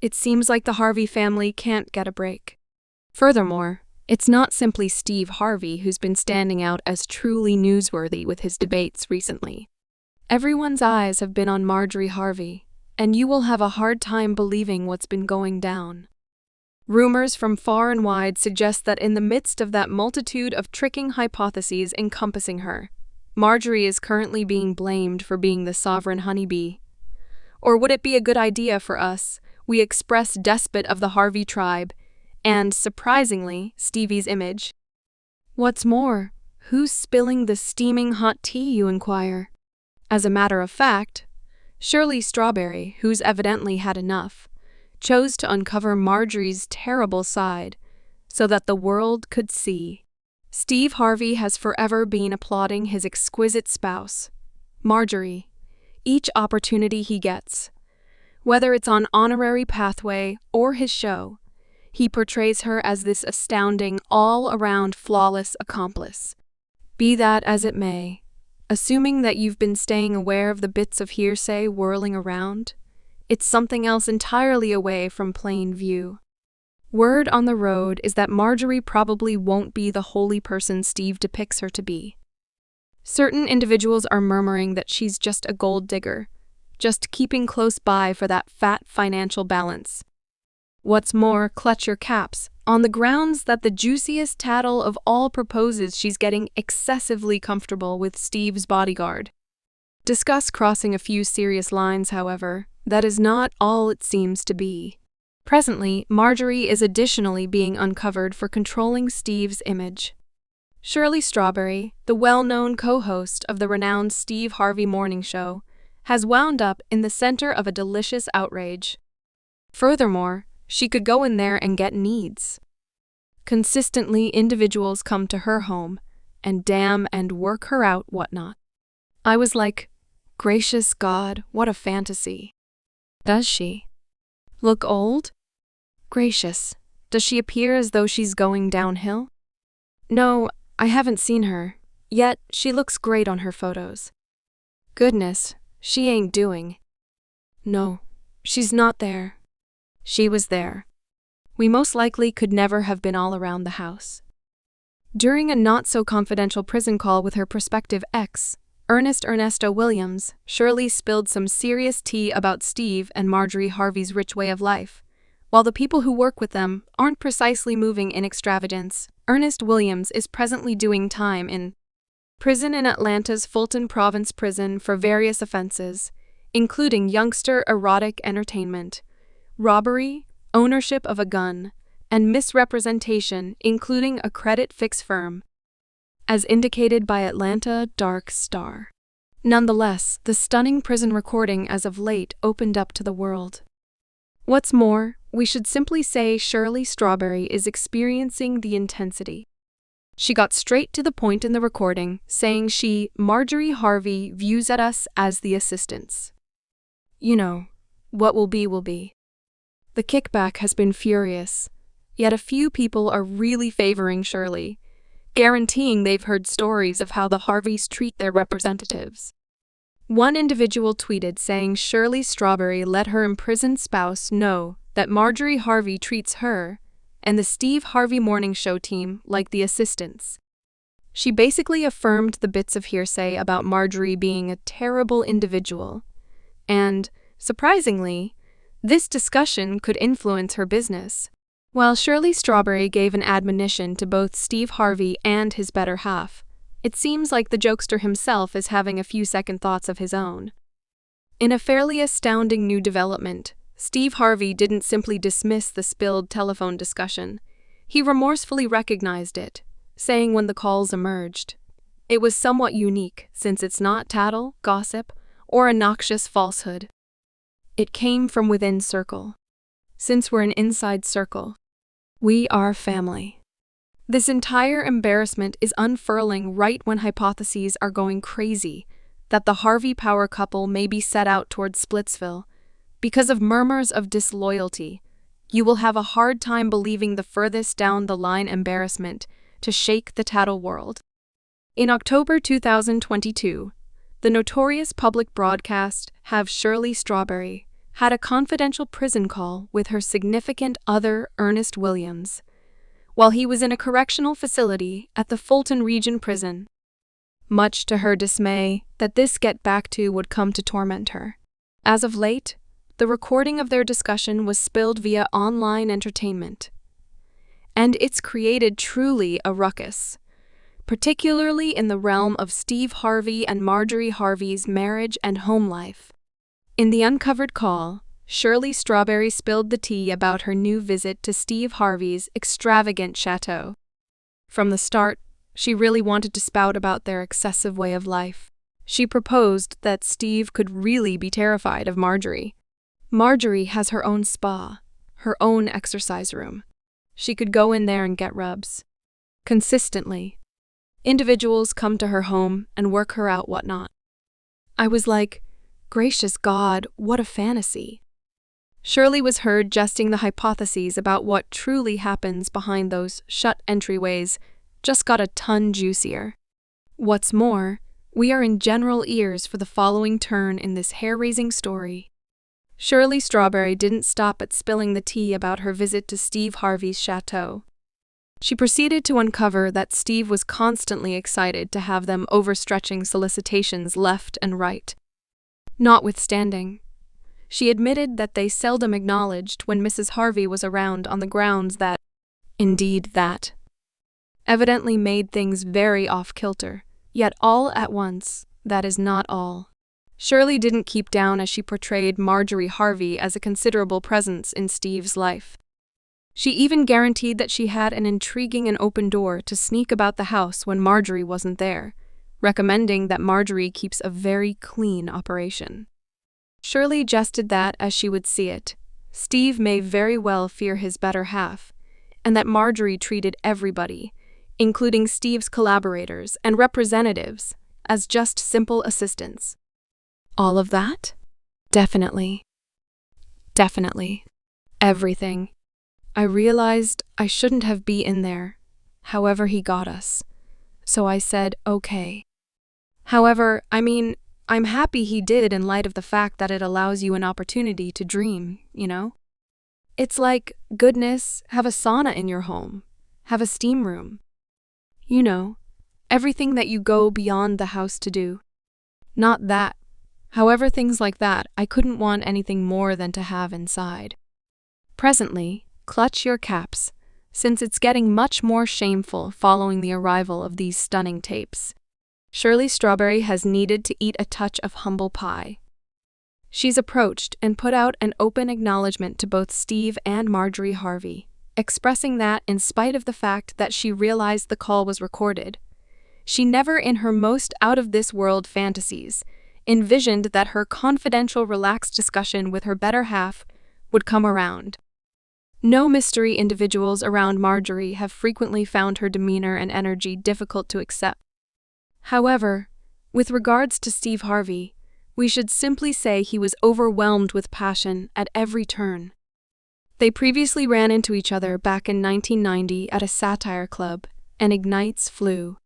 It seems like the Harvey family can't get a break. Furthermore, it's not simply Steve Harvey who's been standing out as truly newsworthy with his debates recently. Everyone's eyes have been on Marjorie Harvey, and you will have a hard time believing what's been going down. Rumors from far and wide suggest that in the midst of that multitude of tricking hypotheses encompassing her, Marjorie is currently being blamed for being the sovereign honeybee. Or would it be a good idea for us, we express despot of the Harvey tribe, and, surprisingly, Stevie's image? What's more, who's spilling the steaming hot tea, you inquire? As a matter of fact, Shirley Strawberry, who's evidently had enough, chose to uncover Marjorie's terrible side so that the world could see. Steve Harvey has forever been applauding his exquisite spouse, Marjorie, each opportunity he gets. Whether it's on Honorary Pathway or his show, he portrays her as this astounding, all-around flawless accomplice. Be that as it may, assuming that you've been staying aware of the bits of hearsay whirling around, it's something else entirely away from plain view. Word on the road is that Marjorie probably won't be the holy person Steve depicts her to be. Certain individuals are murmuring that she's just a gold digger, just keeping close by for that fat financial balance. What's more, clutch your caps, on the grounds that the juiciest tattle of all proposes she's getting excessively comfortable with Steve's bodyguard. Discuss crossing a few serious lines, however. That is not all it seems to be. Presently, Marjorie is additionally being uncovered for controlling Steve's image. Shirley Strawberry, the well-known co-host of the renowned Steve Harvey morning show, has wound up in the center of a delicious outrage. Furthermore, she could go in there and get needs. Consistently, individuals come to her home and damn and work her out whatnot. I was like, gracious God, what a fantasy. Does she look old? Gracious, does she appear as though she's going downhill? No, I haven't seen her, yet she looks great on her photos. Goodness, she ain't doing. No, she's not there. She was there. We most likely could never have been all around the house. During a not-so-confidential prison call with her prospective ex, Ernest Ernesto Williams, Shirley spilled some serious tea about Steve and Marjorie Harvey's rich way of life. While the people who work with them aren't precisely moving in extravagance, Ernest Williams is presently doing time in prison in Atlanta's Fulton Province Prison for various offenses, including youngster erotic entertainment, robbery, ownership of a gun, and misrepresentation, including a credit fix firm, as indicated by Atlanta Dark Star. Nonetheless, the stunning prison recording as of late opened up to the world. What's more, we should simply say Shirley Strawberry is experiencing the intensity. She got straight to the point in the recording, saying Marjorie Harvey, views at us as the assistants. You know, what will be will be. The kickback has been furious, yet a few people are really favoring Shirley, guaranteeing they've heard stories of how the Harveys treat their representatives. One individual tweeted saying Shirley Strawberry let her imprisoned spouse know that Marjorie Harvey treats her and the Steve Harvey morning show team like the assistants. She basically affirmed the bits of hearsay about Marjorie being a terrible individual, and, surprisingly, this discussion could influence her business. While Shirley Strawberry gave an admonition to both Steve Harvey and his better half, it seems like the jokester himself is having a few second thoughts of his own. In a fairly astounding new development, Steve Harvey didn't simply dismiss the spilled telephone discussion. He remorsefully recognized it, saying when the calls emerged, it was somewhat unique since it's not tattle, gossip, or a noxious falsehood. It came from within circle. Since we're an inside circle, we are family. This entire embarrassment is unfurling right when hypotheses are going crazy that the Harvey power couple may be set out towards Splitsville. Because of murmurs of disloyalty, you will have a hard time believing the furthest down the line embarrassment to shake the tattle world. In October 2022, the notorious public broadcast Have Shirley Strawberry had a confidential prison call with her significant other, Ernest Williams, while he was in a correctional facility at the Fulton Region Prison. Much to her dismay, that this get-back to would come to torment her. As of late, the recording of their discussion was spilled via online entertainment, and it's created truly a ruckus, particularly in the realm of Steve Harvey and Marjorie Harvey's marriage and home life. In the uncovered call, Shirley Strawberry spilled the tea about her new visit to Steve Harvey's extravagant chateau. From the start, she really wanted to spout about their excessive way of life. She proposed that Steve could really be terrified of Marjorie. Marjorie has her own spa, her own exercise room. She could go in there and get rubs. Consistently. Individuals come to her home and work her out whatnot. I was like, gracious God, what a fantasy. Shirley was heard jesting the hypotheses about what truly happens behind those shut entryways just got a ton juicier. What's more, we are in general ears for the following turn in this hair-raising story. Shirley Strawberry didn't stop at spilling the tea about her visit to Steve Harvey's chateau. She proceeded to uncover that Steve was constantly excited to have them overstretching solicitations left and right. Notwithstanding, she admitted that they seldom acknowledged when Mrs. Harvey was around on the grounds that, indeed that, evidently made things very off-kilter. Yet all at once, that is not all. Shirley didn't keep down as she portrayed Marjorie Harvey as a considerable presence in Steve's life. She even guaranteed that she had an intriguing and open door to sneak about the house when Marjorie wasn't there, recommending that Marjorie keeps a very clean operation. Shirley jested that, as she would see it, Steve may very well fear his better half, and that Marjorie treated everybody, including Steve's collaborators and representatives, as just simple assistants. All of that? Definitely. Definitely. Everything. I realized I shouldn't have been in there, however he got us. So I said, okay. However, I'm happy he did in light of the fact that it allows you an opportunity to dream, you know? It's like, goodness, have a sauna in your home, have a steam room. You know, everything that you go beyond the house to do. Not that. However, things like that, I couldn't want anything more than to have inside. Presently, clutch your caps, since it's getting much more shameful following the arrival of these stunning tapes. Shirley Strawberry has needed to eat a touch of humble pie. She's approached and put out an open acknowledgement to both Steve and Marjorie Harvey, expressing that in spite of the fact that she realized the call was recorded, she never in her most out-of-this-world fantasies envisioned that her confidential, relaxed discussion with her better half would come around. No mystery individuals around Marjorie have frequently found her demeanor and energy difficult to accept. However, with regards to Steve Harvey, we should simply say he was overwhelmed with passion at every turn. They previously ran into each other back in 1990 at a satire club, and ignites flew.